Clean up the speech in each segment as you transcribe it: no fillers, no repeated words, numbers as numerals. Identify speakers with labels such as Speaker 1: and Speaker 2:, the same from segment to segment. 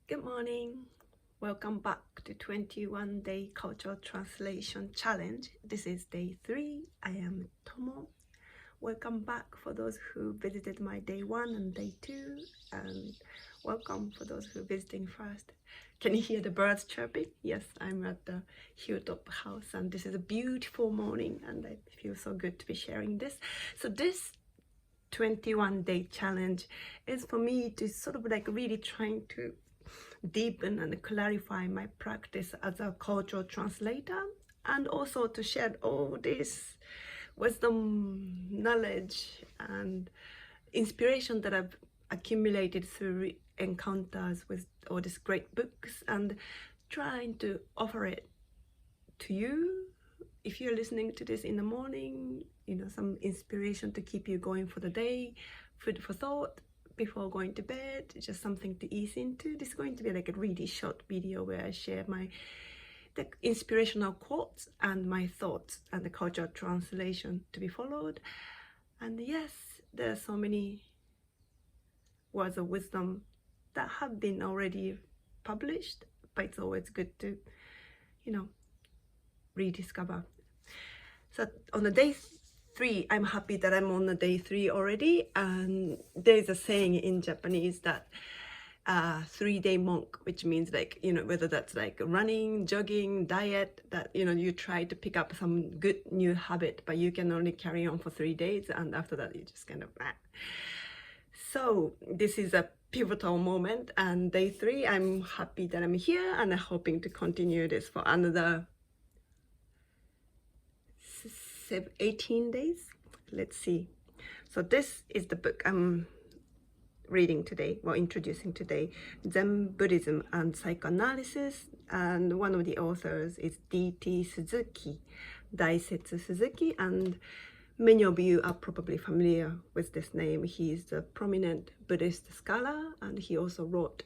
Speaker 1: Good morning. Welcome back to 21-day cultural translation challenge. This is day 3. I am Tomo. Welcome back for those who visited my day 1 and day 2, and welcome for those who are visiting first. Can you hear the birds chirping? Yes, I'm at the hilltop house, and this is a beautiful morning, and I feel so good to be sharing this. So this 21-day challenge is for me to sort of like really trying to deepen and clarify my practice as a cultural translator, and also to share all this wisdom, knowledge, and inspiration that I've accumulated through encounters with all these great books, and trying to offer it to you if you're listening to this in the morning, some inspiration to keep you going for the day, food for thought before going to bed, just something to ease into. This is going to be like a really short video where I share the inspirational quotes and my thoughts and the cultural translation to be followed. And yes, there are so many words of wisdom that have been already published, but it's always good to, rediscover. So on the day 3, I'm happy that I'm on the day 3 already, and there's a saying in Japanese that 3-day monk, which means like, whether that's like running, jogging, diet, that you try to pick up some good new habit, but you can only carry on for 3 days, and after that you just kind of So this is a pivotal moment, and day 3, I'm happy that I'm here, and I'm hoping to continue this for another 18 days. Let's see. So this is the book I'm reading today, introducing today, Zen Buddhism and Psychoanalysis, and one of the authors is D.T. Suzuki, Daisetsu Suzuki, and many of you are probably familiar with this name. He is a prominent Buddhist scholar, and he also wrote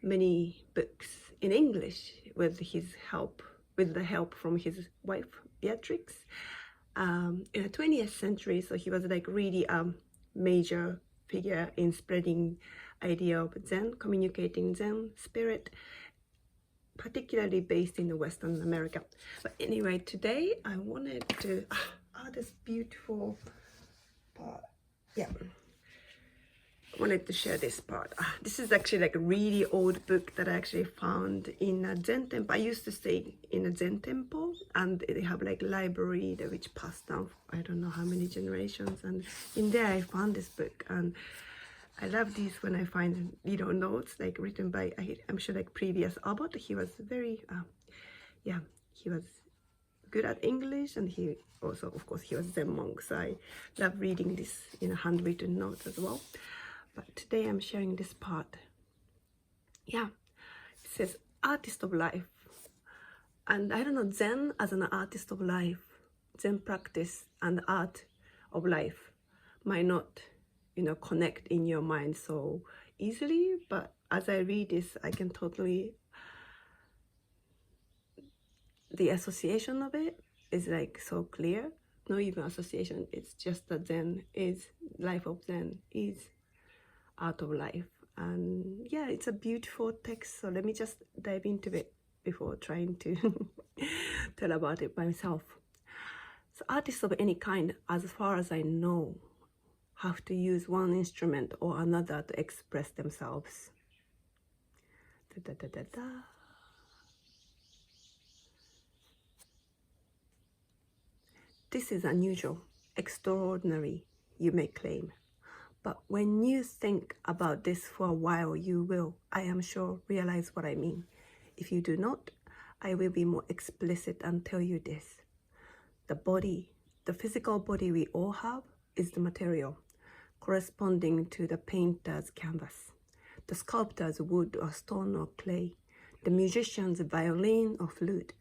Speaker 1: many books in English with the help from his wife Beatrix. In the 20th century, so he was like really a major figure in spreading idea of Zen, communicating Zen spirit, particularly based in Western America. But anyway, today I wanted to this beautiful part. I wanted to share this part. This is actually like a really old book that I actually found in a Zen temple. I used to stay in a Zen temple, and they have like library which passed down I don't know how many generations, and in there I found this book, and I love these when I find notes like written by I'm sure like previous abbot. He was very he was good at English, and he also, of course, he was Zen monk, so I love reading this handwritten notes as well. But today I'm sharing this part. It says artist of life. And I don't know, Zen as an artist of life, Zen practice and art of life might not, connect in your mind so easily, but as I read this, I can totally, the association of it is like so clear. No even association, it's just that Zen is, life of Zen is art of life. And it's a beautiful text, so let me just dive into it before trying to tell about it myself. So artists of any kind, as far as I know, have to use one instrument or another to express themselves. This is unusual, extraordinary, you may claim. But when you think about this for a while, you will, I am sure, realize what I mean. If you do not, I will be more explicit and tell you this. The body, the physical body we all have, is the material, corresponding to the painter's canvas, the sculptor's wood or stone or clay, the musician's violin or flute,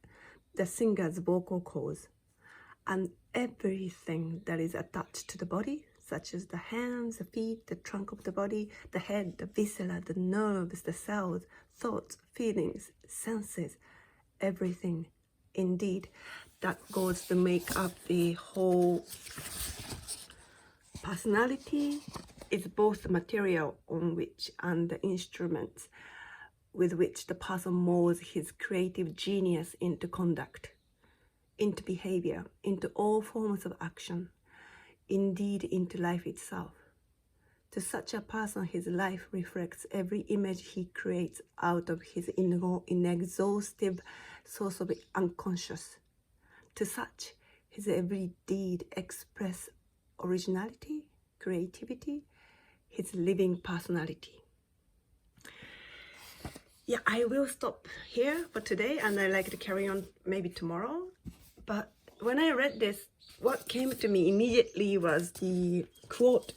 Speaker 1: the singer's vocal cords, and everything that is attached to the body, such as the hands, the feet, the trunk of the body, the head, the viscera, the nerves, the cells, thoughts, feelings, senses, everything, indeed, that goes to make up the whole personality is both the material on which and the instruments with which the person molds his creative genius into conduct, into behavior, into all forms of action, indeed into life itself. To such a person, his life reflects every image he creates out of his inexhaustive source of unconscious. To such, his every deed expresses originality, creativity, his living personality. Yeah, I will stop here for today, and I'd like to carry on maybe tomorrow. But when I read this, what came to me immediately was the quote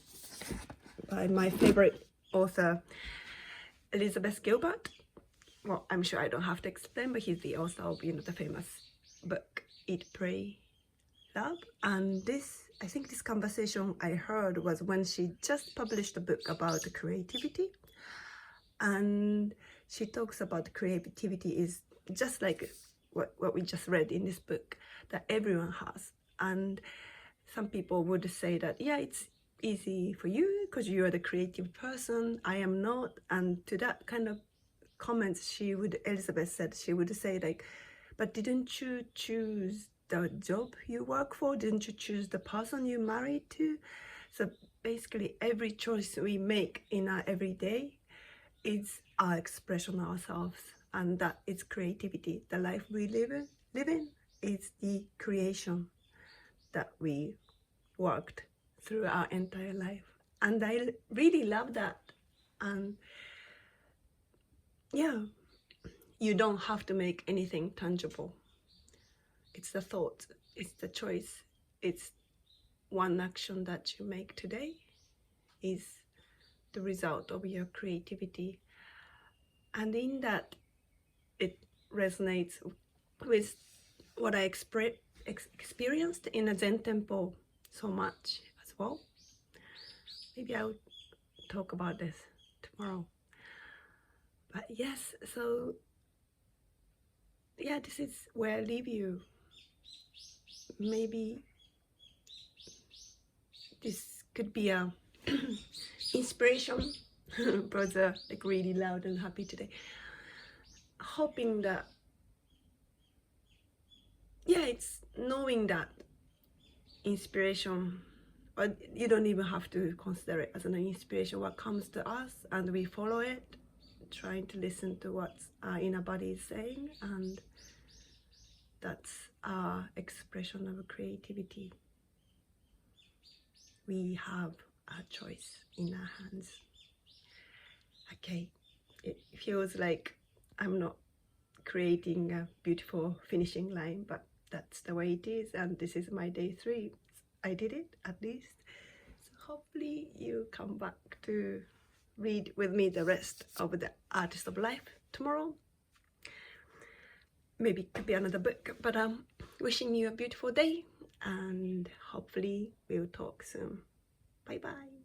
Speaker 1: by my favorite author, Elizabeth Gilbert. Well, I'm sure I don't have to explain, but he's the author of, the famous book, Eat, Pray, Love. And I think this conversation I heard was when she just published a book about creativity. And she talks about creativity is just like what we just read in this book, that everyone has. And some people would say that, yeah, it's easy for you because you are the creative person, I am not. And to that kind of comments, Elizabeth said, she would say like, but didn't you choose the job you work for? Didn't you choose the person you married to? So basically every choice we make in our everyday is our expression of ourselves, and that is creativity. The life we live in is the creation that we worked through our entire life. And I really love that. And yeah, you don't have to make anything tangible. It's the thought, it's the choice, it's one action that you make today is the result of your creativity. And in that, it resonates with what I experienced in a Zen temple so much as well. Maybe I'll talk about this tomorrow. But yes, so yeah, this is where I leave you. Maybe this could be a inspiration. Birds are like really loud and happy today. Hoping that, yeah, it's knowing that inspiration, but you don't even have to consider it as an inspiration. What comes to us and we follow it, trying to listen to what our inner body is saying, and that's our expression of creativity. We have a choice in our hands. Okay, it feels like I'm not creating a beautiful finishing line, but that's the way it is, and this is my day 3. I did it at least. So hopefully you come back to read with me the rest of the Artist of Life tomorrow. Maybe it could be another book, but I'm wishing you a beautiful day, and hopefully we'll talk soon. Bye bye.